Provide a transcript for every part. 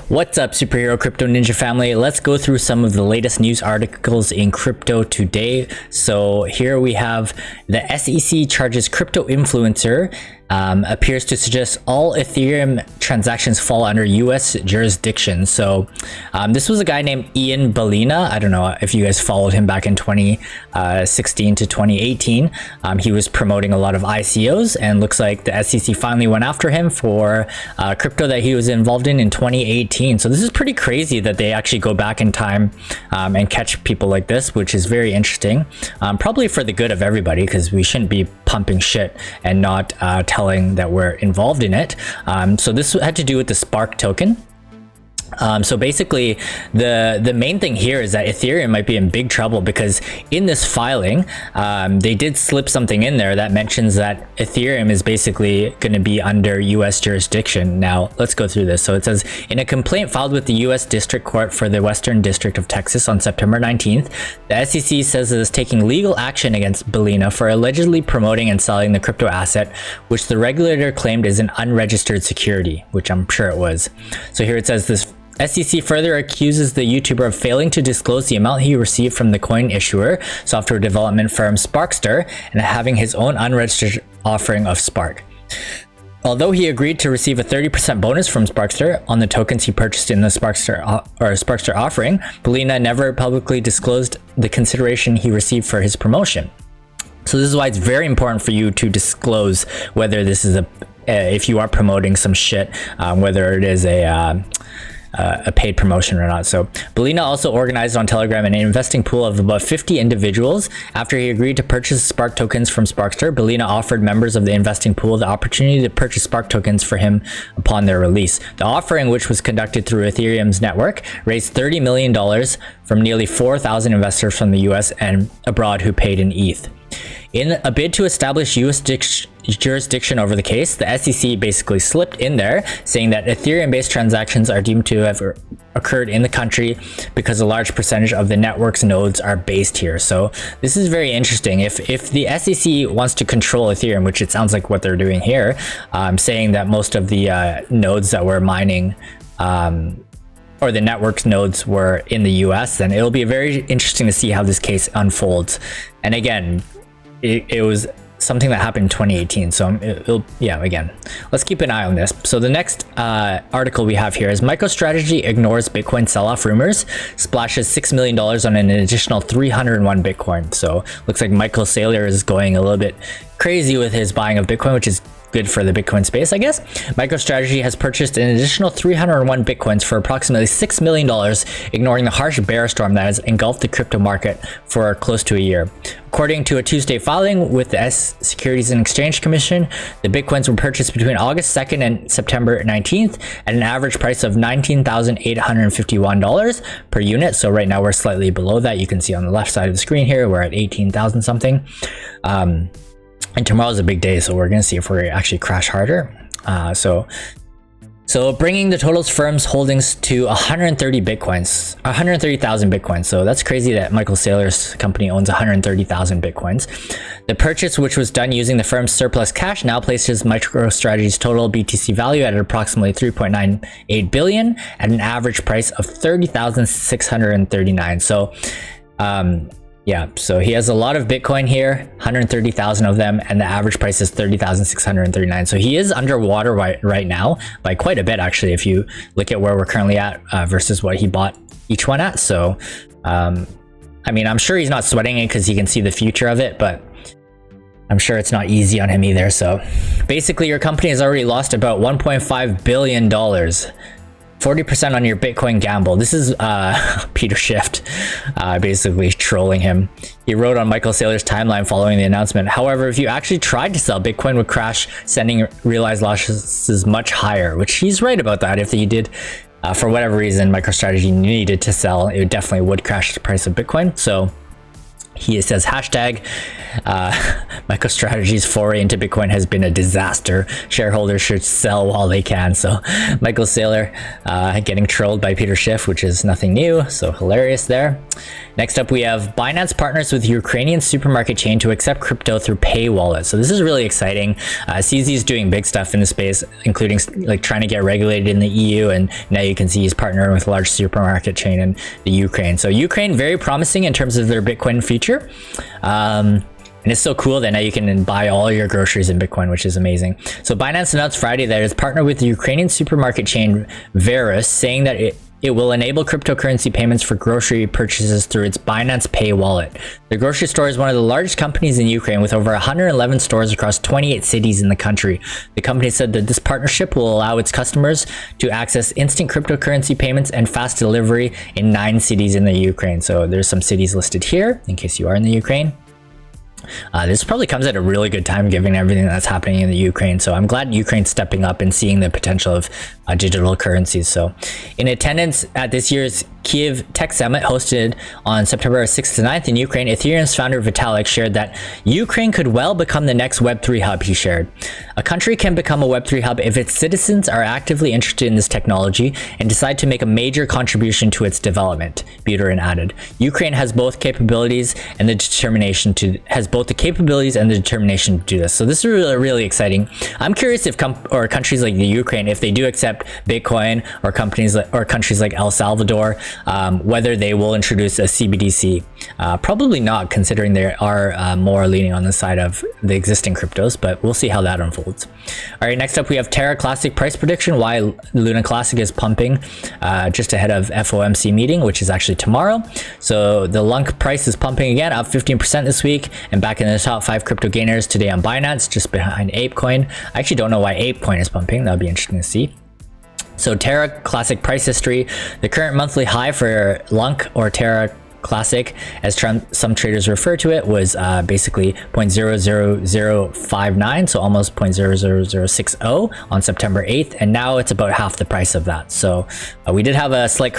What's up, Superhero Crypto Ninja family? Let's go through some of the latest news articles in crypto today. So here we have the SEC charges crypto influencer appears to suggest all Ethereum transactions fall under US jurisdiction. So this was a guy named Ian Balina. I don't know if you guys followed him back in 2016 to 2018. He was promoting a lot of ICOs, and looks like the SEC finally went after him for crypto that he was involved in 2018. So this is pretty crazy that they actually go back in time and catch people like this, which is very interesting. Probably for the good of everybody, because we shouldn't be pumping shit and not telling that we're involved in it. So this had to do with the Spark token. So basically, the main thing here is that Ethereum might be in big trouble, because in this filing, they did slip something in there that mentions that Ethereum is basically going to be under US jurisdiction. Now, let's go through this. So it says, in a complaint filed with the US District Court for the Western District of Texas on September 19th, the SEC says it is taking legal action against Balina for allegedly promoting and selling the crypto asset, which the regulator claimed is an unregistered security, which I'm sure it was. So here it says, this SEC further accuses the YouTuber of failing to disclose the amount he received from the coin issuer software development firm Sparkster, and having his own unregistered offering of Spark. Although he agreed to receive a 30% bonus from Sparkster on the tokens he purchased in the Sparkster offering, Balina never publicly disclosed the consideration he received for his promotion. So this is why it's very important for you to disclose whether this is if you are promoting some shit, whether it is a paid promotion or not. So Balina also organized on Telegram an investing pool of about 50 individuals. After he agreed to purchase Spark tokens from Sparkster, Balina offered members of the investing pool the opportunity to purchase Spark tokens for him upon their release. The offering, which was conducted through Ethereum's network, raised $30 million from nearly 4,000 investors from the US and abroad who paid in ETH. In a bid to establish US jurisdiction over the case, the SEC basically slipped in there, saying that Ethereum-based transactions are deemed to have occurred in the country because a large percentage of the network's nodes are based here. So this is very interesting. If the SEC wants to control Ethereum, which it sounds like what they're doing here, saying that most of the nodes that we're mining or the network's nodes were in the US, then it'll be very interesting to see how this case unfolds. And again, it was something that happened in 2018. So yeah, again, let's keep an eye on this. So the next article we have here is MicroStrategy ignores Bitcoin sell-off rumors, splashes $6 million on an additional 301 Bitcoin. So looks like Michael Saylor is going a little bit crazy with his buying of Bitcoin, which is good for the Bitcoin space, I guess. MicroStrategy has purchased an additional 301 Bitcoins for approximately $6 million, ignoring the harsh bear storm that has engulfed the crypto market for close to a year. According to a Tuesday filing with the Securities and Exchange Commission, the Bitcoins were purchased between August 2nd and September 19th at an average price of $19,851 per unit. So right now we're slightly below that. You can see on the left side of the screen here, we're at 18,000 something. And tomorrow's a big day, so we're going to see if we actually crash harder. So bringing the total firm's holdings to 130,000 Bitcoins. So that's crazy that Michael Saylor's company owns 130,000 Bitcoins. The purchase, which was done using the firm's surplus cash, now places MicroStrategy's total BTC value at approximately 3.98 billion at an average price of 30,639. So, yeah, so he has a lot of Bitcoin here, 130,000 of them, and the average price is 30,639. So he is underwater right now by quite a bit, actually, if you look at where we're currently at versus what he bought each one at. So, I mean, I'm sure he's not sweating it because he can see the future of it, but I'm sure it's not easy on him either. So basically, your company has already lost about $1.5 billion. 40% on your Bitcoin gamble. This is Peter Schiff basically trolling him. He wrote on Michael Saylor's timeline following the announcement. However, if you actually tried to sell, Bitcoin would crash, sending realized losses much higher, which he's right about that. If he did, for whatever reason, MicroStrategy needed to sell, it definitely would crash the price of Bitcoin. So He says hashtag MicroStrategy's foray into Bitcoin has been a disaster. Shareholders should sell while they can. So Michael Saylor getting trolled by Peter Schiff, which is nothing new. So hilarious there. Next up, we have Binance partners with Ukrainian supermarket chain to accept crypto through Pay Wallet. So this is really exciting. CZ is doing big stuff in the space, including like trying to get regulated in the EU. And now you can see he's partnering with a large supermarket chain in the Ukraine. So Ukraine, very promising in terms of their Bitcoin feature. And it's so cool that now you can buy all your groceries in Bitcoin, which is amazing. So Binance announced Friday that it's partnered with the Ukrainian supermarket chain Verus, saying that it will enable cryptocurrency payments for grocery purchases through its Binance Pay wallet. The grocery store is one of the largest companies in Ukraine with over 111 stores across 28 cities in the country. The company said that this partnership will allow its customers to access instant cryptocurrency payments and fast delivery in 9 cities in the Ukraine. So there's some cities listed here in case you are in the Ukraine. This probably comes at a really good time given everything that's happening in the Ukraine. So I'm glad Ukraine's stepping up and seeing the potential of digital currencies. So in attendance at this year's Kiev Tech Summit hosted on September 6th to 9th in Ukraine, Ethereum's founder Vitalik shared that Ukraine could well become the next Web3 hub, he shared. A country can become a Web3 hub if its citizens are actively interested in this technology and decide to make a major contribution to its development, Buterin added. Ukraine has both capabilities and the determination to do this. So this is really, really exciting. I'm curious if countries like the Ukraine, if they do accept Bitcoin, or countries like El Salvador, whether they will introduce a CBDC. Probably not, considering they are more leaning on the side of the existing cryptos, but we'll see how that unfolds. All right, next up we have Terra Classic price prediction, why Luna Classic is pumping just ahead of FOMC meeting, which is actually tomorrow. So the LUNC price is pumping again, up 15% this week, and back in the top 5 crypto gainers today on Binance, just behind ApeCoin. I actually don't know why ApeCoin is pumping. That'll be interesting to see. So Terra Classic price history, the current monthly high for LUNC or Terra Classic, as some traders refer to it, was basically 0.00059, so almost 0.00060 on September 8th, and now it's about half the price of that. So we did have a slight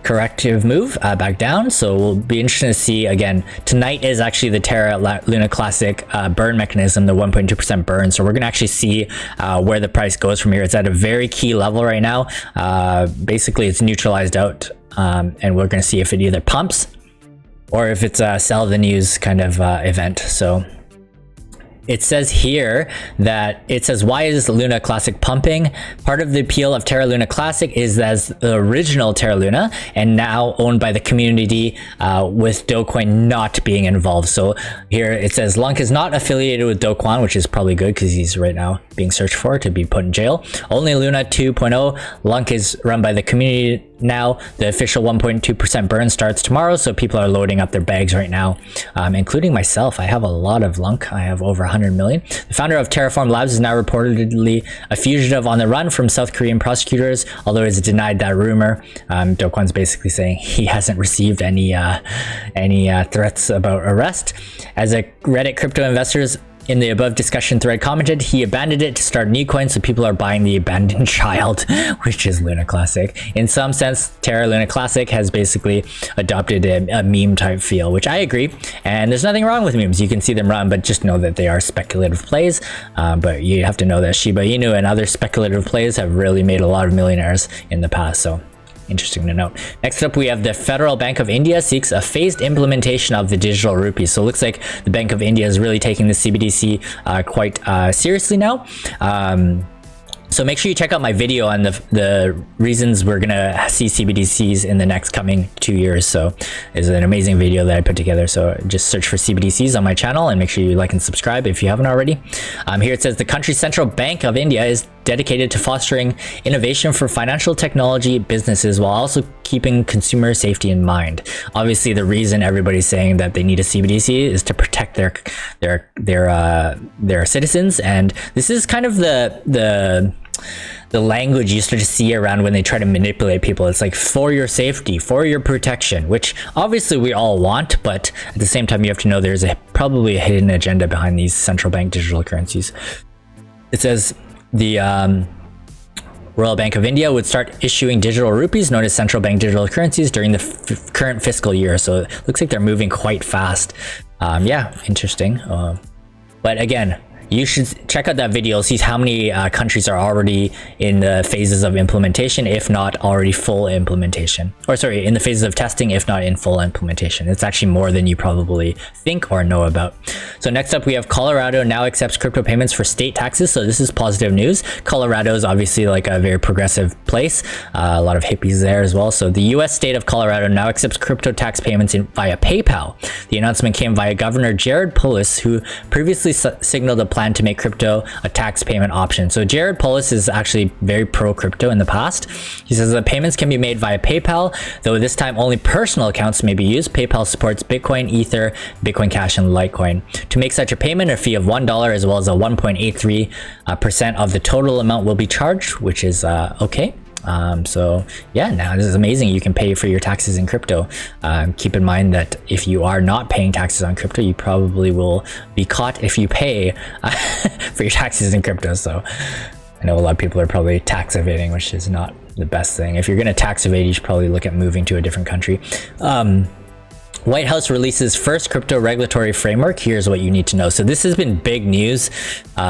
corrective move back down, so we'll be interested to see. Again, tonight is actually the Terra Luna Classic burn mechanism, the 1.2% burn, so we're gonna actually see where the price goes from here. It's at a very key level right now. Basically it's neutralized out, and we're gonna see if it either pumps or if it's a sell the news kind of event. So it says here that why is Luna Classic pumping? Part of the appeal of Terra Luna Classic is as the original Terra Luna and now owned by the community, with Dogecoin not being involved. So here it says LUNC is not affiliated with Dogecoin, which is probably good because he's right now being searched for to be put in jail. Only Luna 2.0. LUNC is run by the community now. The official 1.2% burn starts tomorrow, so people are loading up their bags right now, including myself. I have a lot of LUNC. I have over 100 million. The founder of Terraform Labs is now reportedly a fugitive on the run from South Korean prosecutors, although he's denied that rumor. Doquan's basically saying he hasn't received any threats about arrest. As a Reddit crypto investors in the above discussion thread commented, he abandoned it to start new coins, so people are buying the abandoned child, which is Luna Classic. In some sense, Terra Luna Classic has basically adopted a meme type feel, which I agree, and there's nothing wrong with memes. You can see them run, but just know that they are speculative plays. But you have to know that Shiba Inu and other speculative plays have really made a lot of millionaires in the past, so interesting to note. Next up, we have the Federal Bank of India seeks a phased implementation of the digital rupee. So it looks like the Bank of India is really taking the CBDC quite seriously now. So make sure you check out my video on the reasons we're gonna see CBDCs in the next coming 2 years. So it's an amazing video that I put together. So just search for CBDCs on my channel and make sure you like and subscribe if you haven't already. Here it says the country's central bank of India is dedicated to fostering innovation for financial technology businesses while also keeping consumer safety in mind. Obviously, the reason everybody's saying that they need a CBDC is to protect their citizens, and this is kind of the language you start to see around when they try to manipulate people. It's like for your safety, for your protection, which obviously we all want, but at the same time you have to know there's probably a hidden agenda behind these central bank digital currencies. It says the Royal Bank of India would start issuing digital rupees, known as central bank digital currencies, during the current fiscal year. So it looks like they're moving quite fast. Yeah, interesting. But again, you should check out that video, see how many countries are already in the phases of implementation, if not already full implementation. Or sorry, in the phases of testing, if not in full implementation. It's actually more than you probably think or know about. So next up, we have Colorado now accepts crypto payments for state taxes. So this is positive news. Colorado is obviously like a very progressive place. A lot of hippies there as well. So the US state of Colorado now accepts crypto tax payments via PayPal. The announcement came via Governor Jared Polis, who previously signaled a plan to make crypto a tax payment option. So Jared Polis is actually very pro crypto in the past. He says that payments can be made via PayPal, though this time only personal accounts may be used. PayPal supports Bitcoin, Ether, Bitcoin Cash, and Litecoin. To make such a payment, a fee of $1 as well as a 1.83% of the total amount will be charged, which is okay. So yeah, now this is amazing. You can pay for your taxes in crypto. Keep in mind that if you are not paying taxes on crypto, you probably will be caught if you pay for your taxes in crypto. So I know a lot of people are probably tax evading, which is not the best thing. If you're going to tax evade, you should probably look at moving to a different country. White House releases first crypto regulatory framework. Here's what you need to know. So this has been big news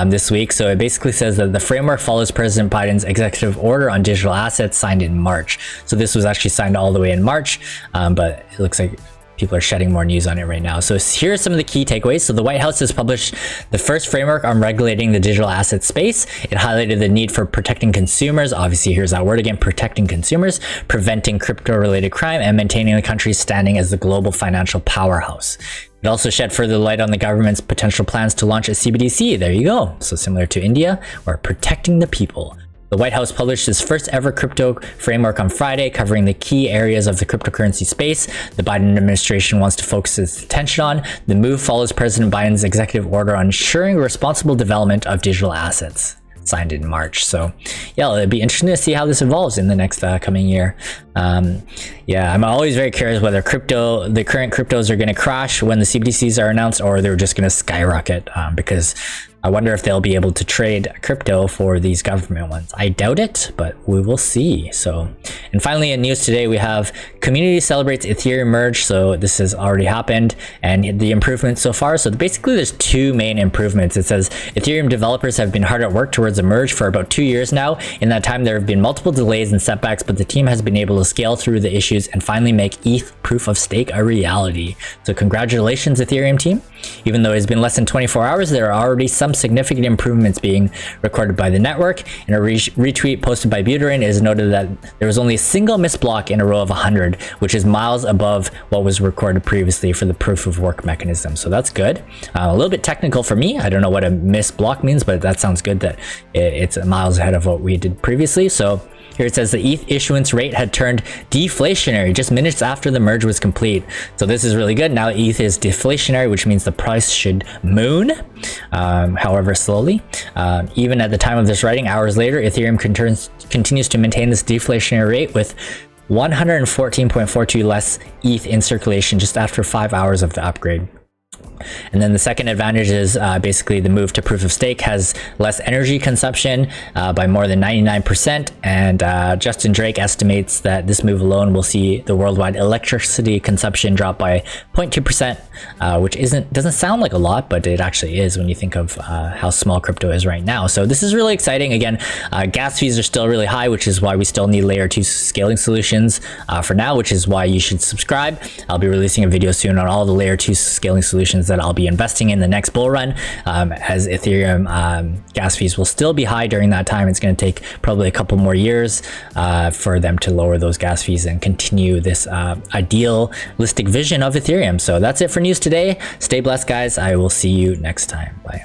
this week. So it basically says that the framework follows President Biden's executive order on digital assets signed in March. So this was actually signed all the way in March, but it looks like people are shedding more news on it right now. So here are some of the key takeaways. So the White House has published the first framework on regulating the digital asset space. It highlighted the need for protecting consumers. Obviously, here's that word again, protecting consumers, preventing crypto-related crime, and maintaining the country's standing as the global financial powerhouse. It also shed further light on the government's potential plans to launch a CBDC. There you go. So similar to India, we're protecting the people. The White House published its first ever crypto framework on Friday, covering the key areas of the cryptocurrency space the Biden administration wants to focus its attention on. The move follows President Biden's executive order on ensuring responsible development of digital assets, signed in March. So yeah, it'd be interesting to see how this evolves in the next coming year. Yeah, I'm always very curious whether the current cryptos are going to crash when the CBDCs are announced, or they're just going to skyrocket, because I wonder if they'll be able to trade crypto for these government ones. I doubt it, but we will see. So, and finally in news today, we have community celebrates Ethereum merge. So this has already happened, and the improvements so far. So basically there's two main improvements. It says Ethereum developers have been hard at work towards a merge for about 2 years now. In that time, there have been multiple delays and setbacks, but the team has been able to scale through the issues and finally make ETH proof of stake a reality. So congratulations, Ethereum team. Even though it's been less than 24 hours, there are already some significant improvements being recorded by the network. In a retweet posted by Buterin, it is noted that there was only a single missed block in a row of 100, which is miles above what was recorded previously for the proof of work mechanism. So that's good. A little bit technical for me. I don't know what a missed block means, but that sounds good that it's miles ahead of what we did previously. So here it says the ETH issuance rate had turned deflationary just minutes after the merge was complete. So this is really good. Now ETH is deflationary, which means the price should moon, however slowly. Even at the time of this writing, hours later, Ethereum continues to maintain this deflationary rate with 114.42 less ETH in circulation just after 5 hours of the upgrade. And then the second advantage is basically the move to proof of stake has less energy consumption by more than 99%. And Justin Drake estimates that this move alone will see the worldwide electricity consumption drop by 0.2%, which doesn't sound like a lot, but it actually is when you think of how small crypto is right now. So this is really exciting. Again, gas fees are still really high, which is why we still need layer 2 scaling solutions for now, which is why you should subscribe. I'll be releasing a video soon on all the layer 2 scaling solutions that I'll be investing in the next bull run, as Ethereum gas fees will still be high during that time. It's going to take probably a couple more years for them to lower those gas fees and continue this idealistic vision of Ethereum. So that's it for news today. Stay blessed, guys. I will see you next time. Bye.